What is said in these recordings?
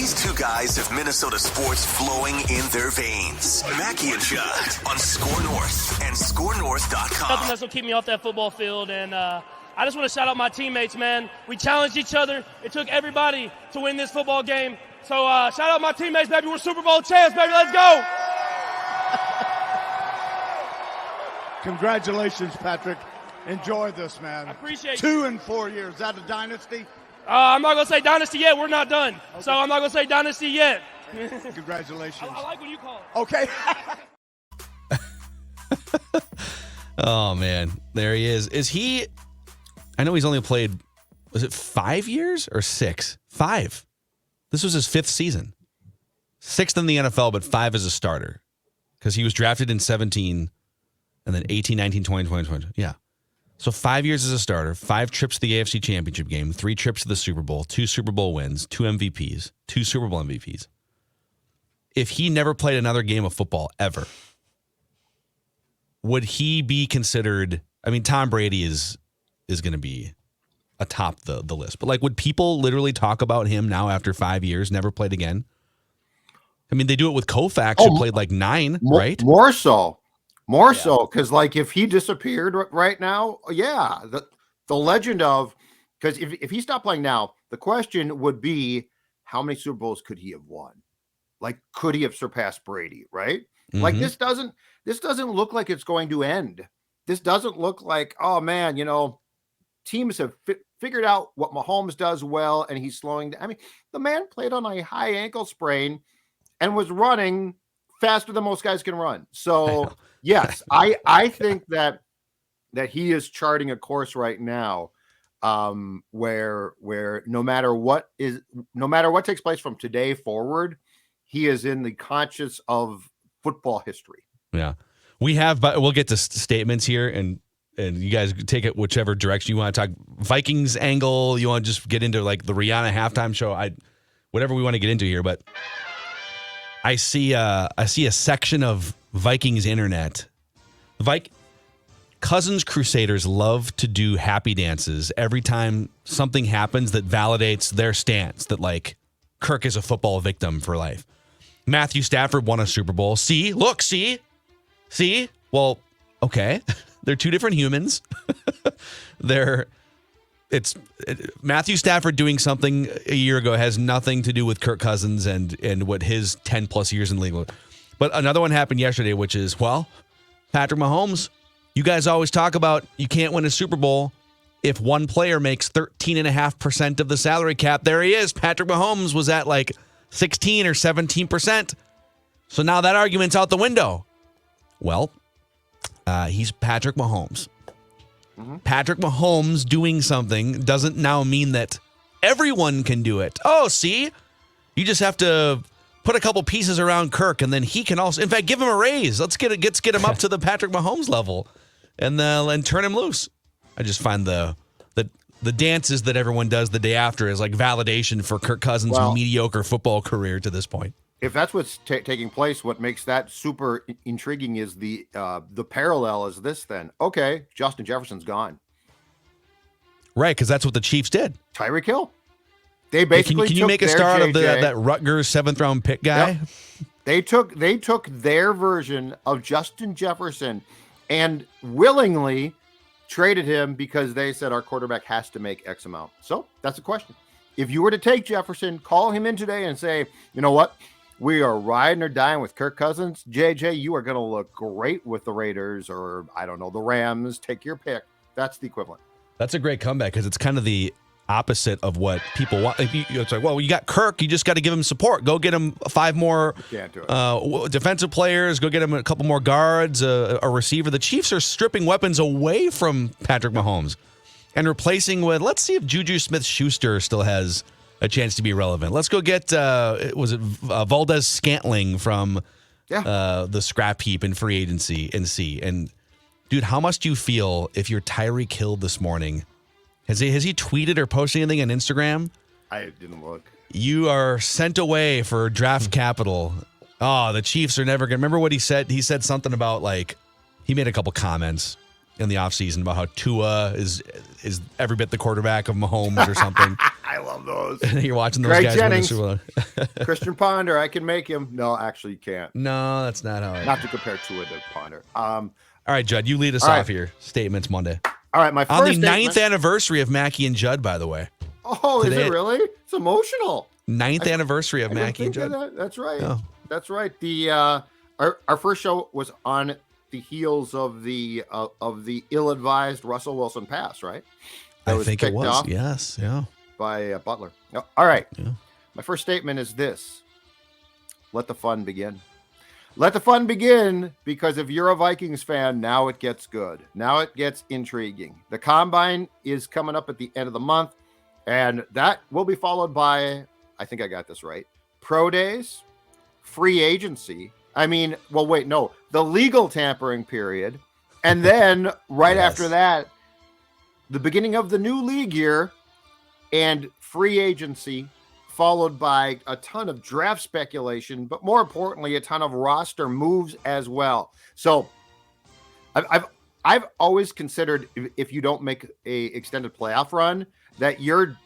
These two guys have Minnesota sports flowing in their veins. Mackey and Judd on Score North and ScoreNorth.com. Nothing that's going to keep me off that football field. And I just want to shout out my teammates, man. We challenged each other. It took everybody to win this football game. So shout out my teammates, baby. We're Super Bowl champs, baby. Let's go. Congratulations, Patrick. Enjoy this, man. I appreciate it. 2 and 4 years. Is that a dynasty? I'm not going to say dynasty yet. We're not done. Okay. So I'm not going to say dynasty yet. Congratulations. I like when you call it. Okay. Oh, man. There he is. Is he – I know he's only played, was it 5 years or 6? 5. This was his 5th season. 6th in the NFL, but 5 as a starter. Because he was drafted in 17 and then 18, 19, 20, 20, 20. Yeah. So 5 years as a starter, 5 trips to the AFC Championship game, 3 trips to the Super Bowl, 2 Super Bowl wins, 2 MVPs, 2 Super Bowl MVPs. If he never played another game of football ever, would he be considered? I mean, Tom Brady is going to be atop the list, but like, would people literally talk about him now after 5 years, never played again? I mean, they do it with Koufax, who played like 9, right? More so, because like if he disappeared right now, the legend of, because if he stopped playing now, the question would be, how many Super Bowls could he have won? Like, could he have surpassed Brady? Right? Mm-hmm. Like this doesn't look like it's going to end. This doesn't look like, oh man, teams have figured out what Mahomes does well, and he's slowing down. I mean, the man played on a high ankle sprain and was running faster than most guys can run. So yes, I think that he is charting a course right now, where no matter what takes place from today forward, he is in the conscious of football history. Yeah, we'll get to statements here, and you guys take it whichever direction you want to talk. Vikings angle, you want to just get into like the Rihanna halftime show, whatever we want to get into here. But I see a section of Vikings internet. Cousins Crusaders love to do happy dances every time something happens that validates their stance that like Kirk is a football victim for life. Matthew Stafford won a Super Bowl. See? Well, okay. They're two different humans. Matthew Stafford doing something a year ago has nothing to do with Kirk Cousins and what his 10 plus years in the league was. But another one happened yesterday, which is, Patrick Mahomes, you guys always talk about you can't win a Super Bowl if one player makes 13.5% of the salary cap. There he is. Patrick Mahomes was at like 16 or 17%. So now that argument's out the window. Well, he's Patrick Mahomes. Mm-hmm. Patrick Mahomes doing something doesn't now mean that everyone can do it. Oh, see? You just have to put a couple pieces around Kirk, and then he can also, in fact, give him a raise. Let's get him up to the Patrick Mahomes level and turn him loose. I just find the dances that everyone does the day after is like validation for Kirk Cousins' mediocre football career to this point. If that's what's taking place, what makes that super intriguing is the parallel is this then. Okay, Justin Jefferson's gone. Right, because that's what the Chiefs did. Tyreek Hill. They basically can you make a star out of that Rutgers 7th round pick guy? Yep. They took their version of Justin Jefferson and willingly traded him because they said our quarterback has to make X amount. So that's the question. If you were to take Jefferson, call him in today and say, you know what? We are riding or dying with Kirk Cousins. JJ, you are going to look great with the Raiders or, I don't know, the Rams. Take your pick. That's the equivalent. That's a great comeback because it's kind of the opposite of what people want. It's like, you got Kirk. You just got to give him support. Go get him 5 more defensive players. Go get him a couple more guards, a receiver. The Chiefs are stripping weapons away from Patrick Mahomes and replacing with, let's see if Juju Smith-Schuster still has a chance to be relevant. Let's go get, Valdez Scantling from the scrap heap in free agency and see. And, dude, how much do you feel if you're Tyreek Hill this morning? Has he tweeted or posted anything on Instagram? I didn't look. You are sent away for draft capital. Oh, the Chiefs are never going to. Remember what he said? He said something about, like, he made a couple comments. in the offseason about how Tua is every bit the quarterback of Mahomes or something. I love those. You're watching those Greg guys Jennings. win the Super Bowl. Christian Ponder, I can make him. No, actually, you can't. No, that's not how it Not to compare Tua to Ponder. All right, Judd, you lead us All right. off here. Statements Monday. All right, my first On the statement- 9th anniversary of Mackey and Judd, by the way. Oh, today- is it really? It's emotional. 9th anniversary of I didn't Mackey and think of Judd. that. That's right. Oh. That's right. The our first show was on the heels of the ill-advised Russell Wilson pass, right? That I think it picked was. off Yes, yeah. by Butler. No, all right. Yeah. My first statement is this: let the fun begin. Let the fun begin, because if you're a Vikings fan, now it gets good. Now it gets intriguing. The combine is coming up at the end of the month, and that will be followed by, I think I got this right, pro days, free agency. I mean, well, wait, no, the legal tampering period. And then right Yes. after that, the beginning of the new league year and free agency, followed by a ton of draft speculation, but more importantly, a ton of roster moves as well. So I've always considered, if you don't make a extended playoff run, that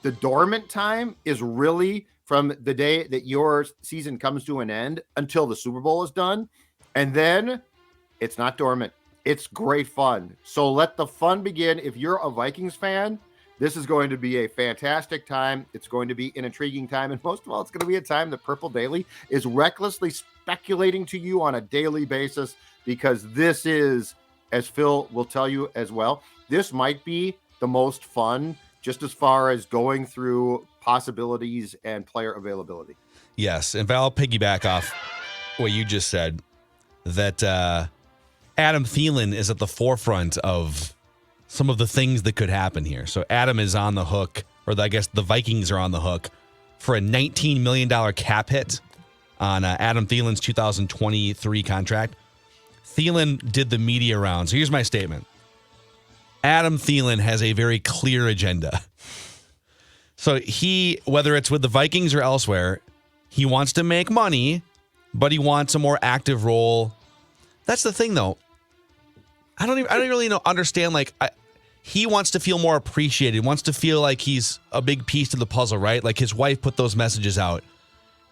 the dormant time is really from the day that your season comes to an end until the Super Bowl is done. And then it's not dormant. It's great fun. So let the fun begin. If you're a Vikings fan, this is going to be a fantastic time. It's going to be an intriguing time. And most of all, it's going to be a time that Purple Daily is recklessly speculating to you on a daily basis, because this is, as Phil will tell you as well, this might be the most fun just as far as going through possibilities and player availability. Yes, and Val, I'll piggyback off what you just said, that Adam Thielen is at the forefront of some of the things that could happen here. So Adam is on the hook, or I guess the Vikings are on the hook for a $19 million cap hit on Adam Thielen's 2023 contract. Thielen did the media round. So here's my statement. Adam Thielen has a very clear agenda. So he, whether it's with the Vikings or elsewhere, he wants to make money, but he wants a more active role. That's the thing, though. I don't really understand. Like, he wants to feel more appreciated. Wants to feel like he's a big piece to the puzzle, right? Like his wife put those messages out,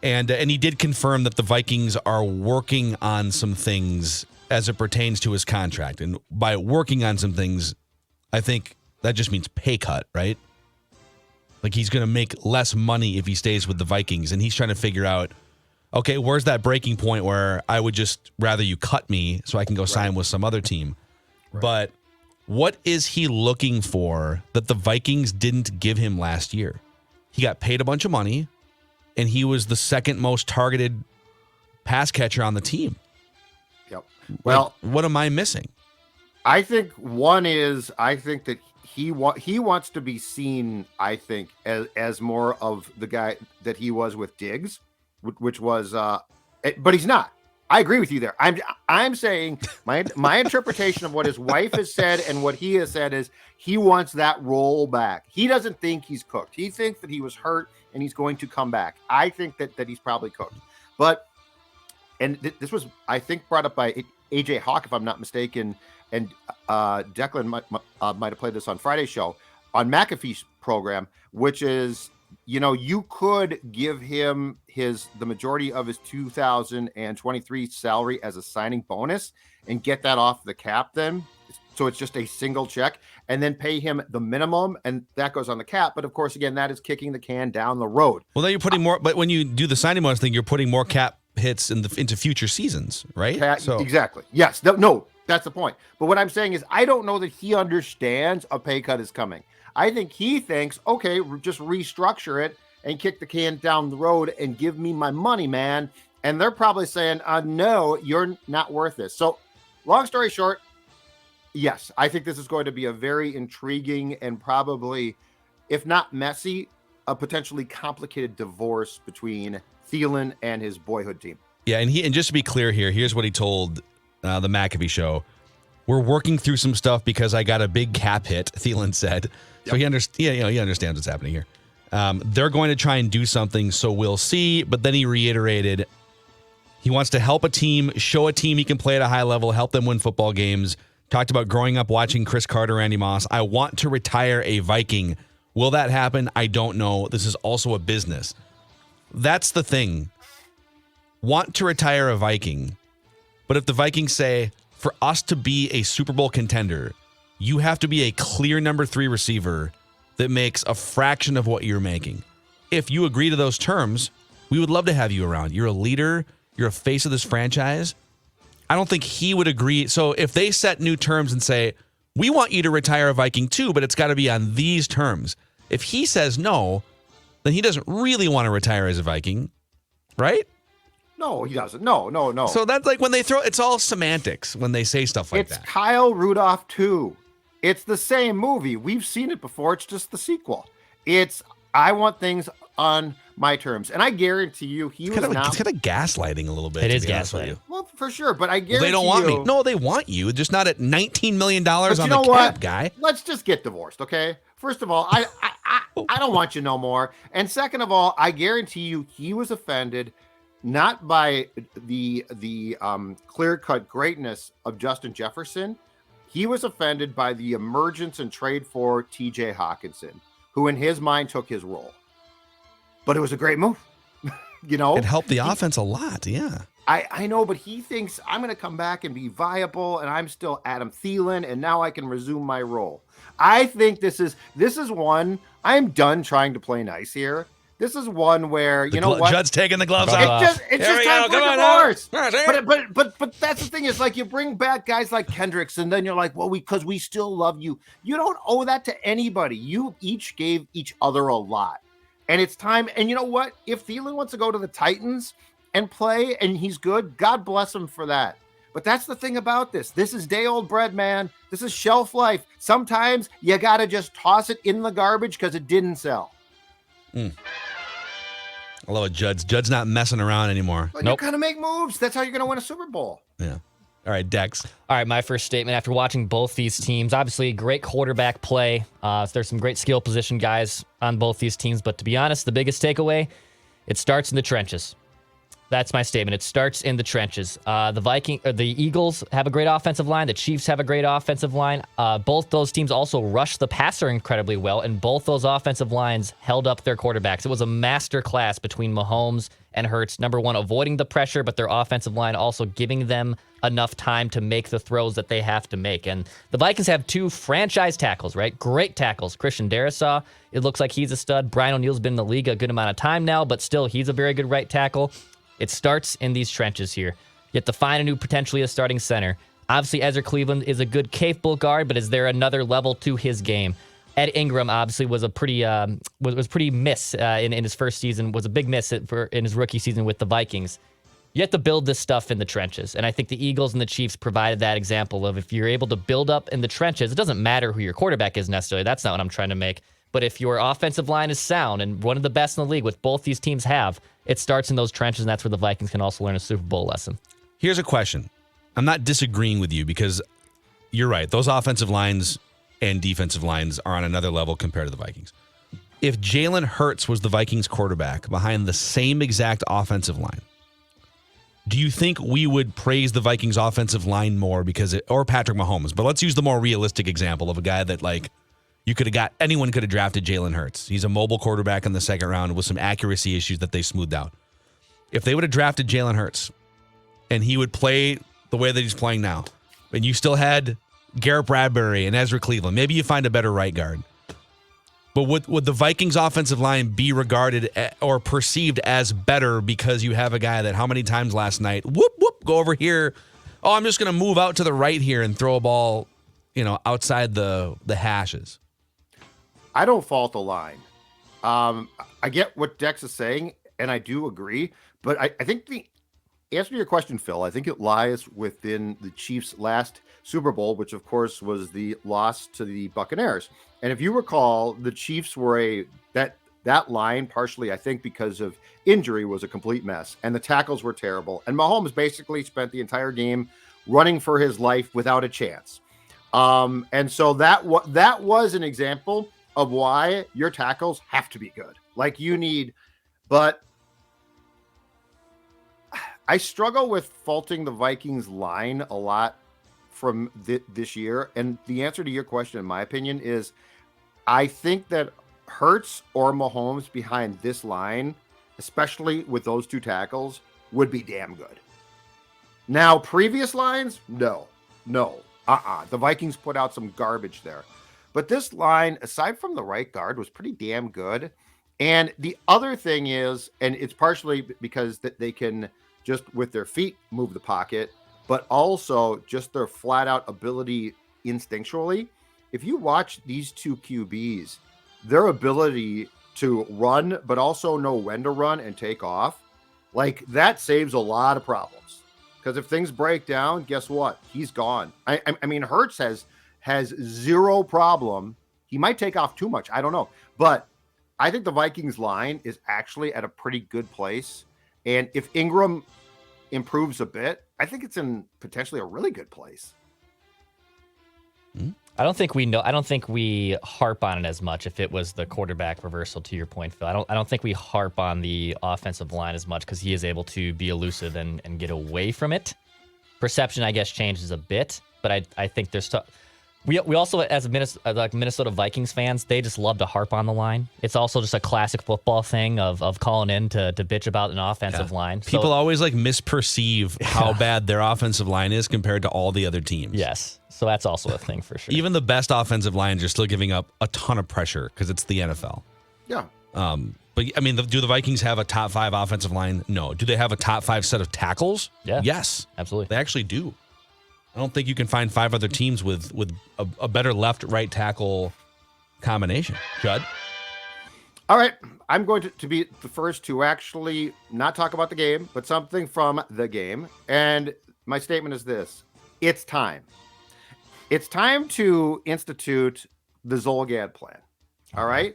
and he did confirm that the Vikings are working on some things as it pertains to his contract. And by working on some things, I think that just means pay cut, right? Like he's going to make less money if he stays with the Vikings, and he's trying to figure out, okay, where's that breaking point where I would just rather you cut me so I can go sign with some other team. Right. But what is he looking for that the Vikings didn't give him last year? He got paid a bunch of money, and he was the second most targeted pass catcher on the team. Yep. Well, like, what am I missing? I think one is, I think that he wants to be seen, I think, as more of the guy that he was with Diggs, which was, but he's not. I agree with you there. I'm saying my interpretation of what his wife has said and what he has said is he wants that role back. He doesn't think he's cooked. He thinks that he was hurt and he's going to come back. I think that he's probably cooked. But, and this was, I think, brought up by AJ Hawk, if I'm not mistaken, and Declan might have played this on Friday's show on McAfee's program, which is, you know, you could give him the majority of his 2023 salary as a signing bonus and get that off the cap then. So it's just a single check, and then pay him the minimum, and that goes on the cap. But of course, again, that is kicking the can down the road. Well, then you're putting more, but when you do the signing bonus thing, you're putting more cap hits into future seasons, right? Exactly. Yes. No, that's the point. But what I'm saying is, I don't know that he understands a pay cut is coming. I think he thinks, okay, just restructure it and kick the can down the road and give me my money, man. And they're probably saying, no, you're not worth this. So long story short, yes, I think this is going to be a very intriguing and probably, if not messy, a potentially complicated divorce between Thielen and his boyhood team. Yeah, and just to be clear here, here's what he told the McAfee show. We're working through some stuff because I got a big cap hit, Thielen said. So he understands what's happening here. They're going to try and do something, so we'll see. But then he reiterated he wants to help a team, show a team he can play at a high level, help them win football games. Talked about growing up watching Chris Carter, Randy Moss. I want to retire a Viking. Will that happen? I don't know. This is also a business. That's the thing. Want to retire a Viking. But if the Vikings say, for us to be a Super Bowl contender, you have to be a clear number 3 receiver that makes a fraction of what you're making. If you agree to those terms, we would love to have you around. You're a leader. You're a face of this franchise. I don't think he would agree. So if they set new terms and say, we want you to retire a Viking too, but it's got to be on these terms. If he says no, then he doesn't really want to retire as a Viking, right? No, he doesn't. No. So that's like when they throw, it's all semantics when they say stuff like that. It's Kyle Rudolph 2. It's the same movie. We've seen it before. It's just the sequel. It's, I want things on my terms. And I guarantee you, he was not. It's kind of gaslighting a little bit. It is gaslighting. Well, for sure. But I guarantee they don't want me. No, they want you. Just not at $19 million on the cap, guy. Let's just get divorced, okay? First of all, I don't want you no more. And second of all, I guarantee you, he was offended not by the clear-cut greatness of Justin Jefferson. He was offended by the emergence and trade for TJ Hawkinson, who in his mind took his role. But it was a great move. It helped the offense a lot, yeah. I know, but he thinks I'm going to come back and be viable, and I'm still Adam Thielen, and now I can resume my role. I think this is one. I'm done trying to play nice here. This is one where what? Judd's taking the gloves off. It's just time for divorce. But that's the thing is, like, you bring back guys like Kendricks, and then you're like, well, because we still love you. You don't owe that to anybody. You each gave each other a lot. And it's time. And you know what? If Thielen wants to go to the Titans and play and he's good, God bless him for that. But that's the thing about this. This is day old bread, man. This is shelf life. Sometimes you got to just toss it in the garbage because it didn't sell. I love it, Judd's. Judd's not messing around anymore. But you got to make moves. That's how you're going to win a Super Bowl. Yeah. All right, Dex. All right, my first statement after watching both these teams, obviously great quarterback play. There's some great skill position guys on both these teams, but to be honest, the biggest takeaway, it starts in the trenches. That's my statement. It starts in the trenches. The Eagles have a great offensive line. The Chiefs have a great offensive line. Both those teams also rush the passer incredibly well, and both those offensive lines held up their quarterbacks. It was a master class between Mahomes and Hurts. Number one, avoiding the pressure, but their offensive line also giving them enough time to make the throws that they have to make. And the Vikings have 2 franchise tackles, right? Great tackles. Christian Darrisaw, it looks like he's a stud. Brian O'Neill's been in the league a good amount of time now, but still, he's a very good right tackle. It starts in these trenches here. You have to find a new, potentially a starting center. Obviously, Ezra Cleveland is a good, capable guard, but is there another level to his game? Ed Ingram obviously was a pretty miss in his first season. Was a big miss in his rookie season with the Vikings. You have to build this stuff in the trenches, and I think the Eagles and the Chiefs provided that example of if you're able to build up in the trenches, it doesn't matter who your quarterback is necessarily. That's not what I'm trying to make. But if your offensive line is sound and one of the best in the league, which both these teams have, it starts in those trenches, and that's where the Vikings can also learn a Super Bowl lesson. Here's a question. I'm not disagreeing with you because you're right. Those offensive lines and defensive lines are on another level compared to the Vikings. If Jalen Hurts was the Vikings quarterback behind the same exact offensive line, do you think we would praise the Vikings offensive line more or Patrick Mahomes? But let's use the more realistic example of a guy that anyone could have drafted Jalen Hurts. He's a mobile quarterback in the second round with some accuracy issues that they smoothed out. If they would have drafted Jalen Hurts and he would play the way that he's playing now, and you still had Garrett Bradbury and Ezra Cleveland, maybe you find a better right guard. But would the Vikings offensive line be regarded or perceived as better because you have a guy that how many times last night, go over here. Oh, I'm just going to move out to the right here and throw a ball, outside the hashes. I don't fault the line. I get what Dex is saying, and I do agree. But I think the answer to your question, Phil, I think it lies within the Chiefs' last Super Bowl, which, of course, was the loss to the Buccaneers. And if you recall, the Chiefs were that line, partially, I think, because of injury, was a complete mess. And the tackles were terrible. And Mahomes basically spent the entire game running for his life without a chance. And so that was an example of why your tackles have to be good. Like you need, but I struggle with faulting the Vikings line a lot from this year. And the answer to your question, in my opinion, is I think that Hurts or Mahomes behind this line, especially with those two tackles, would be damn good. Now, previous lines, no. The Vikings put out some garbage there. But this line, aside from the right guard, was pretty damn good. And the other thing is, and it's partially because that they can just with their feet move the pocket, but also just their flat out ability instinctually. If you watch these two QBs, their ability to run, but also know when to run and take off, like that saves a lot of problems. Because if things break down, guess what? He's gone. I mean, Hurts has zero problem. He might take off too much. I don't know. But I think the Vikings line is actually at a pretty good place. And if Ingram improves a bit, I think it's in potentially a really good place. I don't think we harp on it as much if it was the quarterback reversal, to your point, Phil. I don't think we harp on the offensive line as much because he is able to be elusive and get away from it. Perception, I guess, changes a bit, but I think there's we also, as Minnesota Vikings fans, they just love to harp on the line. It's also just a classic football thing of calling in to bitch about an offensive line. People always like misperceive how bad their offensive line is compared to all the other teams. Yes. So that's also a thing for sure. Even the best offensive lines are still giving up a ton of pressure because it's the NFL. Yeah. But I mean, do the Vikings have a top 5 offensive line? No. Do they have a top 5 set of tackles? Yeah. Yes. Absolutely. They actually do. I don't think you can find 5 other teams with a better left-right tackle combination. Judd? All right. I'm going to be the first to actually not talk about the game, but something from the game. And my statement is this. It's time. It's time to institute the Zolgad plan. All right?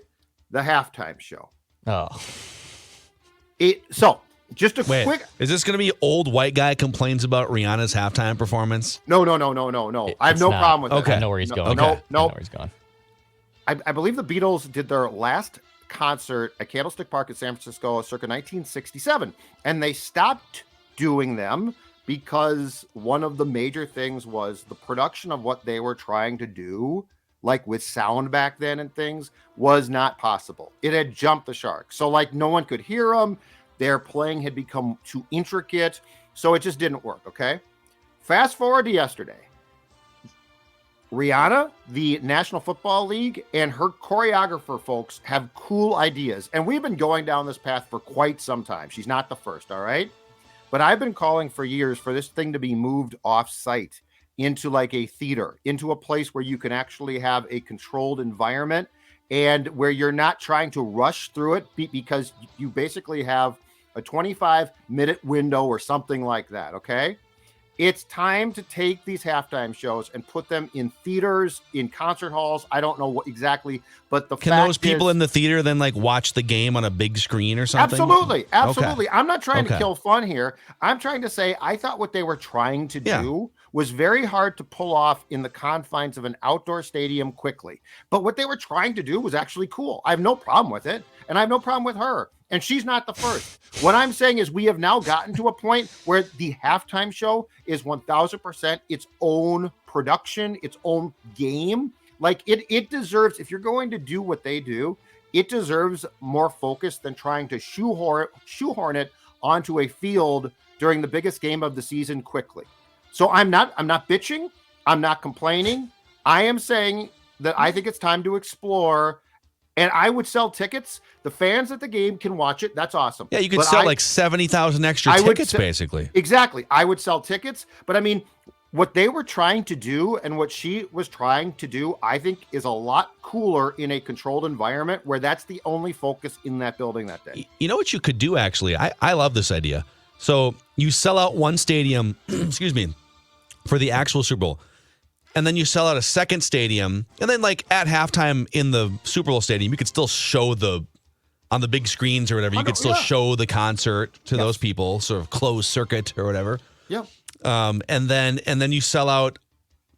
The halftime show. Oh. Just a Wait, quick. Is this going to be old white guy complains about Rihanna's halftime performance? No. I have no problem with Okay. it. I know where he's going. No. I know where he's going. I believe the Beatles did their last concert at Candlestick Park in San Francisco circa 1967, and they stopped doing them because one of the major things was the production of what they were trying to do, like with sound back then and things, was not possible. It had jumped the shark. So like no one could hear them. Their playing had become too intricate. So it just didn't work. Okay. Fast forward to yesterday. Rihanna, the National Football League, and her choreographer folks have cool ideas. And we've been going down this path for quite some time. She's not the first. All right. But I've been calling for years for this thing to be moved off site into like a theater, into a place where you can actually have a controlled environment and where you're not trying to rush through it because you basically have a 25-minute window or something like that. Okay. It's time to take these halftime shows and put them in theaters, in concert halls. I don't know what exactly, but can those people in the theater then like watch the game on a big screen or something? Absolutely. Okay. I'm not trying to kill fun here. I'm trying to say I thought what they were trying to do was very hard to pull off in the confines of an outdoor stadium quickly. But what they were trying to do was actually cool. I have no problem with it, and I have no problem with her. And she's not the first. What I'm saying is we have now gotten to a point where the halftime show is 1000% its own production, its own game. Like it deserves, if you're going to do what they do, it deserves more focus than trying to shoehorn it onto a field during the biggest game of the season quickly. So I'm not bitching. I'm not complaining. I am saying that I think it's time to explore. And I would sell tickets. The fans at the game can watch it. That's awesome. Yeah, you could sell like 70,000 extra tickets, basically. Exactly. I would sell tickets. But I mean, what they were trying to do and what she was trying to do, I think is a lot cooler in a controlled environment where that's the only focus in that building that day. You know what you could do, actually? I love this idea. So you sell out one stadium, excuse me, for the actual Super Bowl. And then you sell out a second stadium. And then like at halftime in the Super Bowl stadium, you could still show on the big screens or whatever, you could still show the concert to those people, sort of closed circuit or whatever. Yeah. And then you sell out,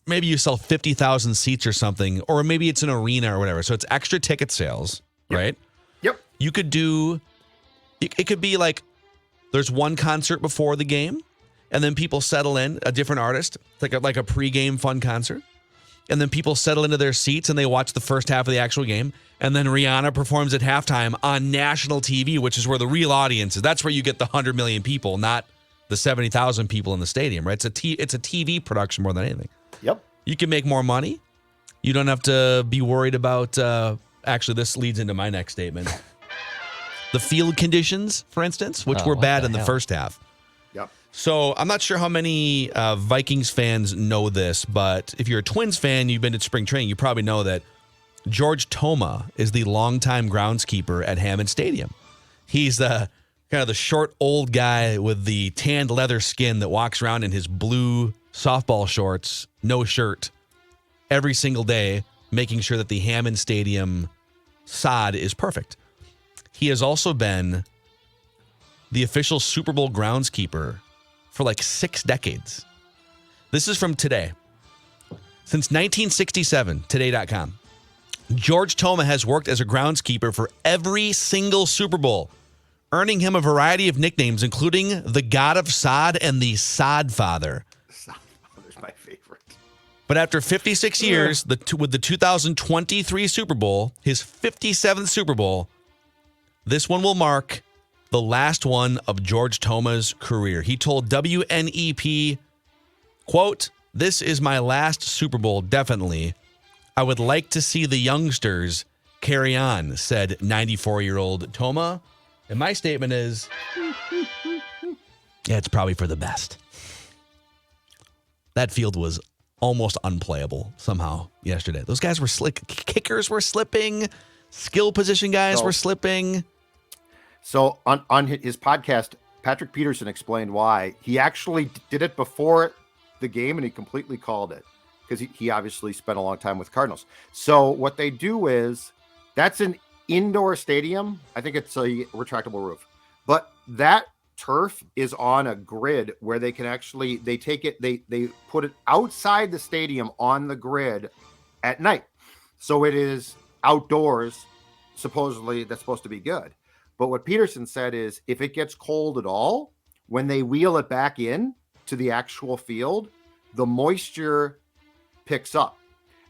maybe you sell 50,000 seats or something, or maybe it's an arena or whatever. So it's extra ticket sales, right? Yep. You could do, it could be like, there's one concert before the game. and then people settle in, a different artist, like a pregame fun concert. And then people settle into their seats and they watch the first half of the actual game. And then Rihanna performs at halftime on national TV, which is where the real audience is. That's where you get the 100 million people, not the 70,000 people in the stadium, right? It's a TV production more than anything. Yep. You can make more money. You don't have to be worried about, actually, this leads into my next statement. The field conditions, for instance, which were bad in the first half. Yep. So I'm not sure how many Vikings fans know this, but if you're a Twins fan, you've been at spring training, you probably know that George Toma is the longtime groundskeeper at Hammond Stadium. He's kind of the short, old guy with the tanned leather skin that walks around in his blue softball shorts, no shirt, every single day, making sure that the Hammond Stadium sod is perfect. He has also been the official Super Bowl groundskeeper for like 6 decades. This is from Today. Since 1967, Today.com. George Toma has worked as a groundskeeper for every single Super Bowl, earning him a variety of nicknames, including the God of Sod and the Sod Father. Sod Father's my favorite. But after 56 years, with the 2023 Super Bowl, his 57th Super Bowl, this one will mark the last one of George Toma's career. He told WNEP, quote, "This is my last Super Bowl, definitely. I would like to see the youngsters carry on," said 94-year-old Toma. And my statement is, yeah, it's probably for the best. That field was almost unplayable somehow yesterday. Those guys were slick. Kickers were slipping. Skill position guys were slipping. So on his podcast, Patrick Peterson explained why. He actually did it before the game, and he completely called it because he obviously spent a long time with Cardinals. So what they do is, that's an indoor stadium. I think it's a retractable roof. But that turf is on a grid where they can actually, they put it outside the stadium on the grid at night. So it is outdoors. Supposedly, that's supposed to be good. But what Peterson said is, if it gets cold at all, when they wheel it back in to the actual field, the moisture picks up.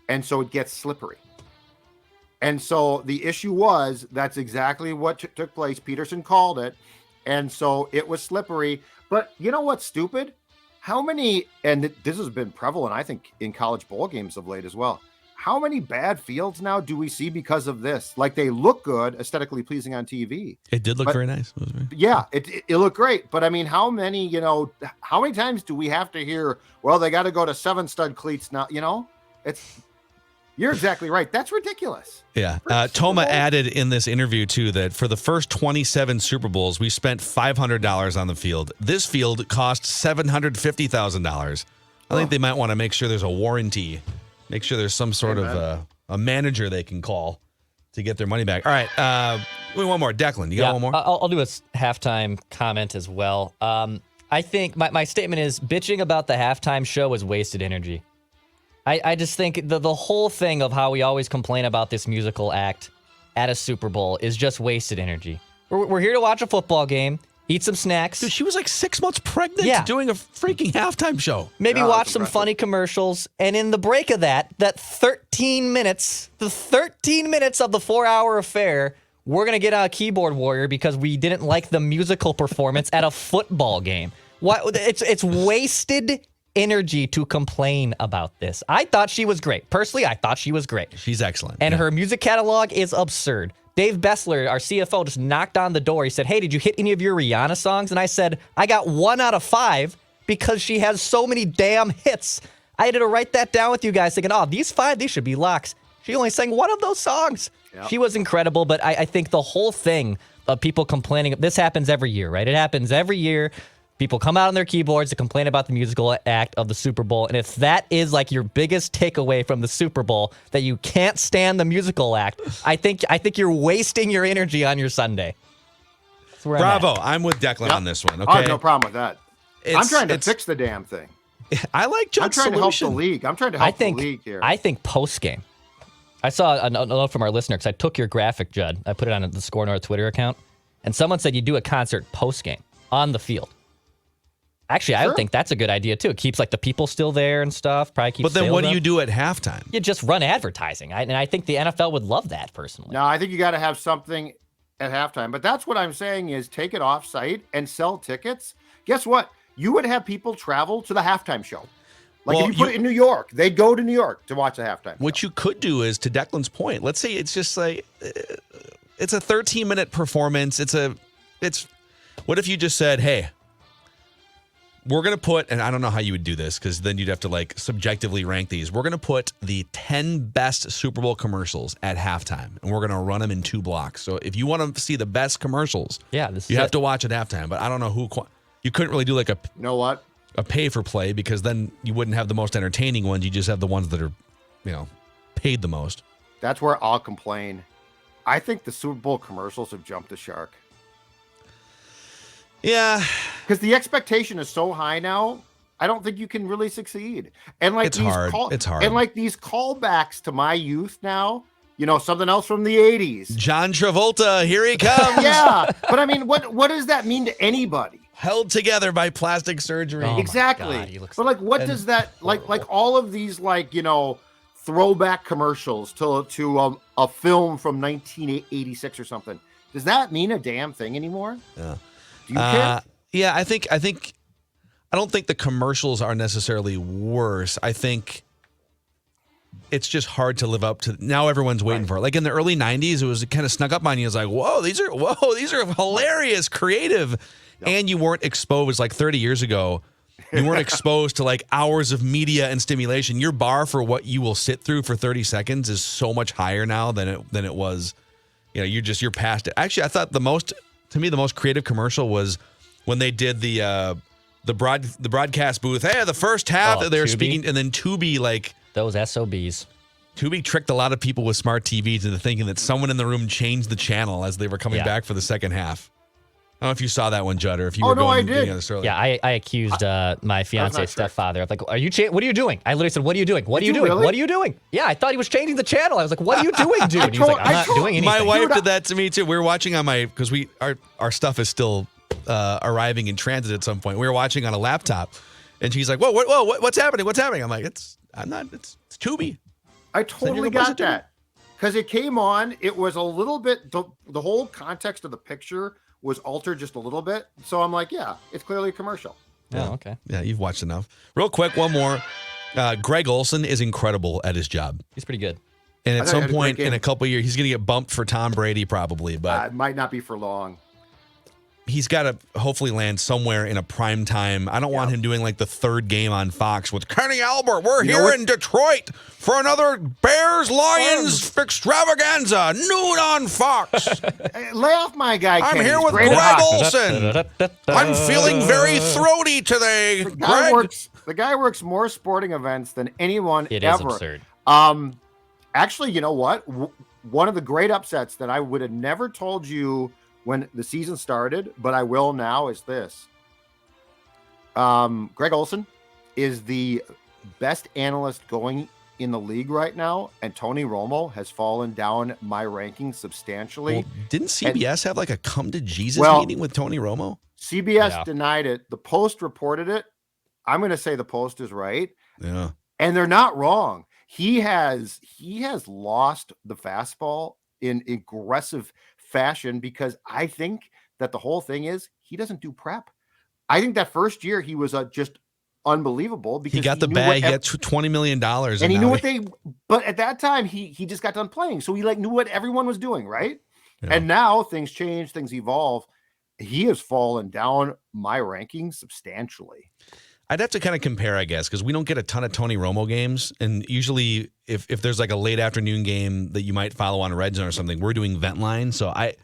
And so it gets slippery. And so the issue was, that's exactly what took place. Peterson called it. And so it was slippery. But you know what's stupid? How many, and this has been prevalent, I think, in college bowl games of late as well. How many bad fields now do we see because of this? Like, they look good, aesthetically pleasing on TV. It did look very nice. Yeah, it looked great. But I mean, how many times do we have to hear, well, they got to go to 7-stud cleats now? You're exactly right. That's ridiculous. Yeah. Toma added in this interview, too, that for the first 27 Super Bowls, we spent $500 on the field. This field cost $750,000. I think they might want to make sure there's a warranty. Make sure there's some sort of a manager they can call to get their money back. All right. We want more. Declan, you got one more? I'll do a halftime comment as well. I think my statement is, bitching about the halftime show is wasted energy. I just think the whole thing of how we always complain about this musical act at a Super Bowl is just wasted energy. We're here to watch a football game, eat some snacks. Dude, she was like 6 months pregnant doing a freaking halftime show. Maybe watch some funny commercials. And in the break of that 13 minutes, the 13 minutes of the 4-hour affair, we're going to get out a keyboard warrior because we didn't like the musical performance at a football game. It's wasted energy to complain about this. I thought she was great. Personally, I thought she was great. She's excellent. And her music catalog is absurd. Dave Bessler, our CFO, just knocked on the door. He said, "Hey, did you hit any of your Rihanna songs?" And I said, "I got 1 out of 5 because she has so many damn hits." I had to write that down with you guys thinking, these 5, these should be locks. She only sang 1 of those songs. Yep. She was incredible, but I think the whole thing of people complaining, this happens every year, right? It happens every year. People come out on their keyboards to complain about the musical act of the Super Bowl. And if that is like your biggest takeaway from the Super Bowl, that you can't stand the musical act, I think you're wasting your energy on your Sunday. Bravo. I'm with Declan on this one. Okay. I have no problem with that. I'm trying to fix the damn thing. I like Judd's I'm trying solution. to help the league. I'm trying to help the league here. I think post-game. I saw a note from our listener because I took your graphic, Judd. I put it on the Score North Twitter account. And someone said you do a concert post-game on the field. Actually, I would think that's a good idea too. It keeps like the people still there and stuff. Probably keeps. But then, sales what do up. you do at halftime? You just run advertising, and I think the NFL would love that personally. No, I think you got to have something at halftime. But that's what I'm saying is take it off site and sell tickets. Guess what? You would have people travel to the halftime show. Like Well, if you put it in New York, they'd go to New York to watch the halftime. What you could do is, to Declan's point, let's say it's just like it's a 13-minute performance. What if you just said, hey, we're going to put, and I don't know how you would do this because then you'd have to like subjectively rank these. We're going to put the 10 best Super Bowl commercials at halftime, and we're going to run them in 2 blocks. So if you want to see the best commercials, you have to watch at halftime. But I don't know who. You couldn't really do like a. You know what? A pay for play, because then you wouldn't have the most entertaining ones. You just have the ones that are, paid the most. That's where I'll complain. I think the Super Bowl commercials have jumped the shark. Yeah. Because the expectation is so high now, I don't think you can really succeed. And like it's hard. It's hard. And like these callbacks to my youth now, something else from the 80s. John Travolta, here he comes. Yeah. But I mean, what does that mean to anybody? Held together by plastic surgery. Oh exactly. God, he looks but like, what does that like all of these throwback commercials to a film from 1986 or something? Does that mean a damn thing anymore? Yeah. Do you care? Yeah, I don't think the commercials are necessarily worse. I think it's just hard to live up to. Now everyone's waiting for it. Like in the early 90s, it was kind of snuck up on you. It's like, whoa, these are hilarious, creative. And you weren't exposed like 30 years ago. You weren't exposed to like hours of media and stimulation. Your bar for what you will sit through for 30 seconds is so much higher now than it was. You're past it. Actually, I thought the most creative commercial was when they did the broadcast booth. Hey, the first half they were speaking, and then Tubi, like those SOBs. Tubi tricked a lot of people with smart TVs into thinking that someone in the room changed the channel as they were coming back for the second half. I don't know if you saw that one, Judd, or if you were going. I did. Yeah, I accused my fiance's stepfather of like, what are you doing? I literally said, what are you doing? What are you doing? Really? What are you doing? Yeah, I thought he was changing the channel. I was like, what are you doing, dude? He was like, I'm not doing anything. My wife did that to me too. We were watching on because our stuff is still arriving in transit at some point. We were watching on a laptop, and she's like, whoa, what's happening? What's happening? I'm like, it's Tubi. I totally got that because it came on. It was a little bit the whole context of the picture was altered just a little bit. So I'm like, yeah, it's clearly a commercial. Yeah, okay. Yeah, you've watched enough. Real quick, one more. Greg Olsen is incredible at his job. He's pretty good. And at some point in a couple of years, he's going to get bumped for Tom Brady probably, but it might not be for long. He's got to hopefully land somewhere in a prime time. I don't want him doing like the third game on Fox with Kenny Albert. We're here in Detroit for another Bears-Lions extravaganza, noon on Fox. Hey, lay off my guy, I'm Kenny. here with Greg Olsen. I'm feeling very throaty today. The guy works more sporting events than anyone It ever. is absurd. Actually, you know what? One of the great upsets that I would have never told you when the season started, but I will now, is this. Greg Olsen is the best analyst going in the league right now, and Tony Romo has fallen down my rankings substantially. Well, didn't CBS have like a come to Jesus meeting with Tony Romo? CBS denied it. The Post reported it. I'm going to say the Post is right. Yeah. And they're not wrong. He has lost the fastball in aggressive fashion because I think that the whole thing is he doesn't do prep. I think that first year he was just unbelievable because he got the bag. He had $20 million, and he knew what But at that time he just got done playing, so he knew what everyone was doing, right? Yeah. And now things change, things evolve. He has fallen down my rankings substantially. I'd have to kind of compare, I guess, because we don't get a ton of Tony Romo games. And usually if there's like a late afternoon game that you might follow on Red Zone or something, we're doing Vent Line. So I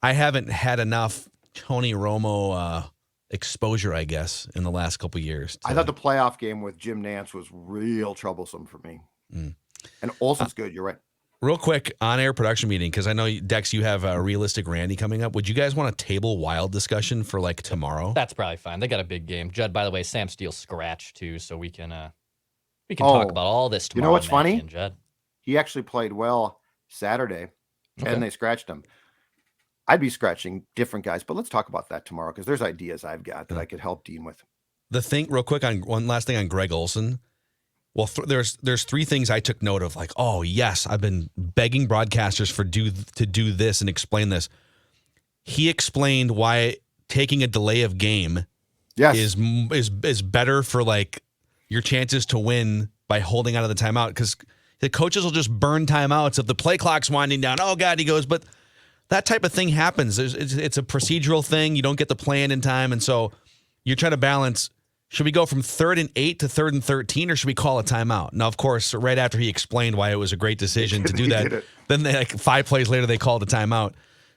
haven't had enough Tony Romo exposure, I guess, in the last couple of years. I thought the playoff game with Jim Nantz was real troublesome for me. And Olsen's good. You're right. Real quick, on-air production meeting, because I know, Dex, you have a Realistic Randy coming up. Would you guys want a table wild discussion for, like, tomorrow? That's probably fine. They got a big game. Judd, by the way, Sam Steele scratched, too, so we can talk about all this tomorrow. You know what's funny? Judd. He actually played well Saturday, and they scratched him. I'd be scratching different guys, but let's talk about that tomorrow, because there's ideas I've got that I could help Dean with. The thing, real quick, on one last thing on Greg Olsen. Well, there's three things I took note of. Like, oh yes, I've been begging broadcasters to do this and explain this. He explained why taking a delay of game is better for like your chances to win by holding out of the timeout, because the coaches will just burn timeouts if the play clock's winding down. Oh God, he goes, but that type of thing happens. It's a procedural thing. You don't get the plan in time, and so you're trying to balance. Should we go from 3rd and 8 to 3rd and 13, or should we call a timeout? Now, of course, right after he explained why it was a great decision to do that, then like 5 plays later they called a timeout.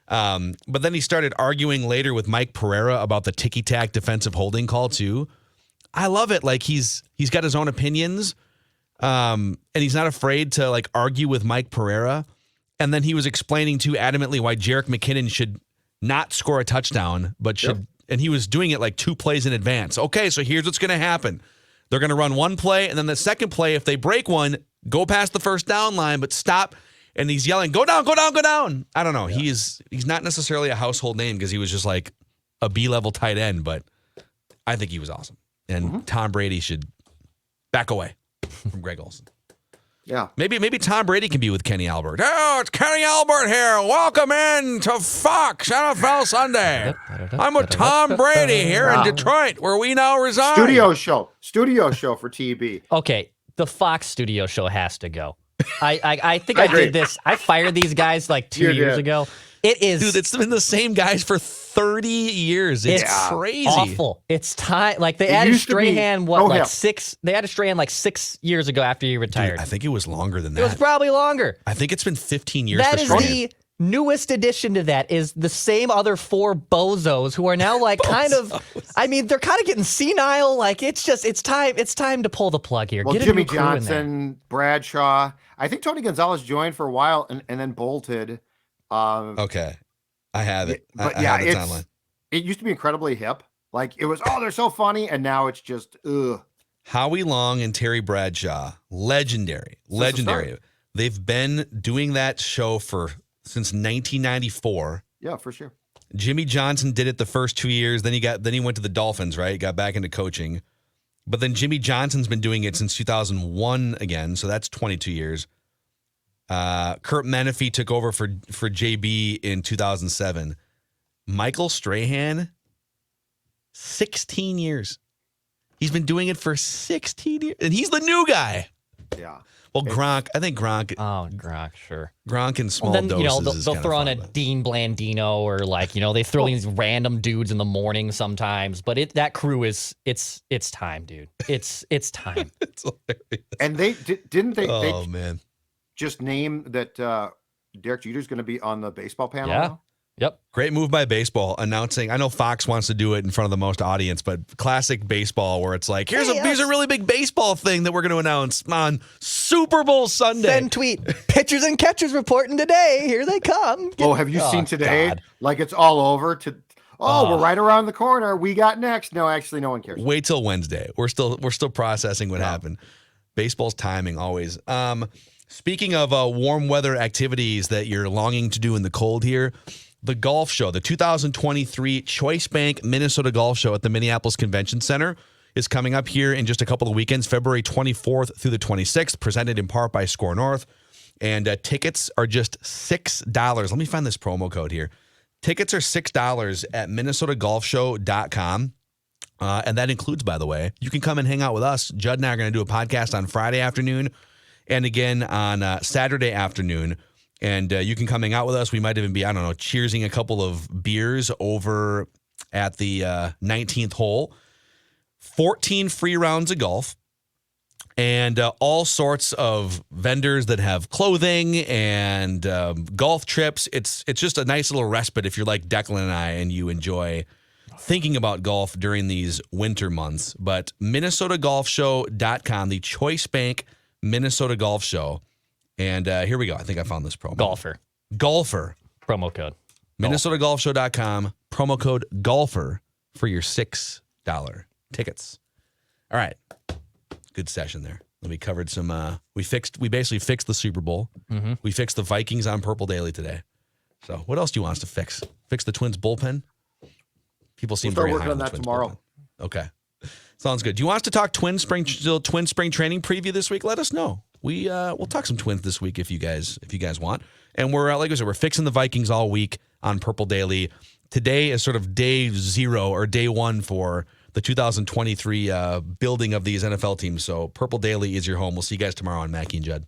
But then he started arguing later with Mike Pereira about the ticky-tack defensive holding call too. I love it. Like he's got his own opinions, and he's not afraid to like argue with Mike Pereira. And then he was explaining too adamantly why Jerick McKinnon should not score a touchdown, but should. And he was doing it like 2 plays in advance. Okay, so here's what's going to happen. They're going to run one play, and then the second play, if they break one, go past the first down line, but stop. And he's yelling, go down, go down, go down. I don't know. Yeah. He's not necessarily a household name because he was just like a B-level tight end, but I think he was awesome. And Tom Brady should back away from Greg Olsen. Yeah. Maybe Tom Brady can be with Kenny Albert. Oh, it's Kenny Albert here. Welcome in to Fox NFL Sunday. I'm with Tom Brady here in Detroit, where we now reside. Studio show for TB. Okay, the Fox studio show has to go. I think I did this. I fired these guys like 2 years ago. It is. Dude, it's been the same guys for 30 years. It's crazy. Awful. It's time. Like they added Strahan, they added Strahan like 6 years ago after he retired. Dude, I think it was longer than that. It was probably longer. I think it's been 15 years. That is the newest addition to that is the same other 4 bozos who are now like kind of, I mean, they're kind of getting senile. Like it's time to pull the plug here. Well, Get Jimmy Johnson, Bradshaw. I think Tony Gonzalez joined for a while and then bolted. Okay. I have it. But I have the timeline. It used to be incredibly hip. Like it was, they're so funny. And now it's just, ugh. Howie Long and Terry Bradshaw, legendary. They've been doing that show since 1994. Yeah, for sure. Jimmy Johnson did it the first 2 years. Then he went to the Dolphins, right? Got back into coaching. But then Jimmy Johnson's been doing it since 2001 again. So that's 22 years. Kurt Menefee took over for JB in 2007. Michael Strahan, 16 years. He's been doing it for 16 years, and he's the new guy. Yeah. Well, Gronk, I think Gronk. Oh, Gronk, sure. Gronk in small then, doses. They'll throw on a Dean Blandino or like, they throw these random dudes in the morning sometimes. But that crew it's time, dude. It's time. It's hilarious. And they didn't they? Oh man. Just name that Derek Jeter's going to be on the baseball panel now? Yep. Great move by baseball announcing. I know Fox wants to do it in front of the most audience, but classic baseball where it's like, here's a really big baseball thing that we're going to announce on Super Bowl Sunday. Send tweet. Pitchers and catchers reporting today. Here they come. Have you seen today? God. Like it's all over. We're right around the corner. We got next. No, actually, no one cares. Wait till Wednesday. We're still processing what happened. Baseball's timing always. Speaking of warm weather activities that you're longing to do in the cold here, the golf show, the 2023 Choice Bank Minnesota Golf Show at the Minneapolis Convention Center is coming up here in just a couple of weekends, February 24th through the 26th, presented in part by Score North. And tickets are just $6. Let me find this promo code here. Tickets are $6 at minnesotagolfshow.com. And that includes, by the way, you can come and hang out with us. Judd and I are going to do a podcast on Friday afternoon and again on Saturday afternoon. And you can come hang out with us. We might even be, cheersing a couple of beers over at the 19th hole. 14 free rounds of golf. And all sorts of vendors that have clothing and golf trips. It's just a nice little respite if you're like Declan and I and you enjoy thinking about golf during these winter months. But MinnesotaGolfShow.com, the Choice Bank Minnesota Golf Show. And here we go. I think I found this promo. Golfer. Promo code. MinnesotaGolfShow.com, promo code GOLFER for your $6 tickets. All right. Good session there. We covered some, we basically fixed the Super Bowl. Mm-hmm. We fixed the Vikings on Purple Daily today. So what else do you want us to fix? Fix the Twins bullpen? People seem very high on the Twins tomorrow. Bullpen. Okay. Sounds good. Do you want us to talk twin spring training preview this week? Let us know. We'll talk some Twins this week if you guys want. And we're like I said, we're fixing the Vikings all week on Purple Daily. Today is sort of day 0 or day 1 for the 2023 building of these NFL teams. So Purple Daily is your home. We'll see you guys tomorrow on Mackey and Judd.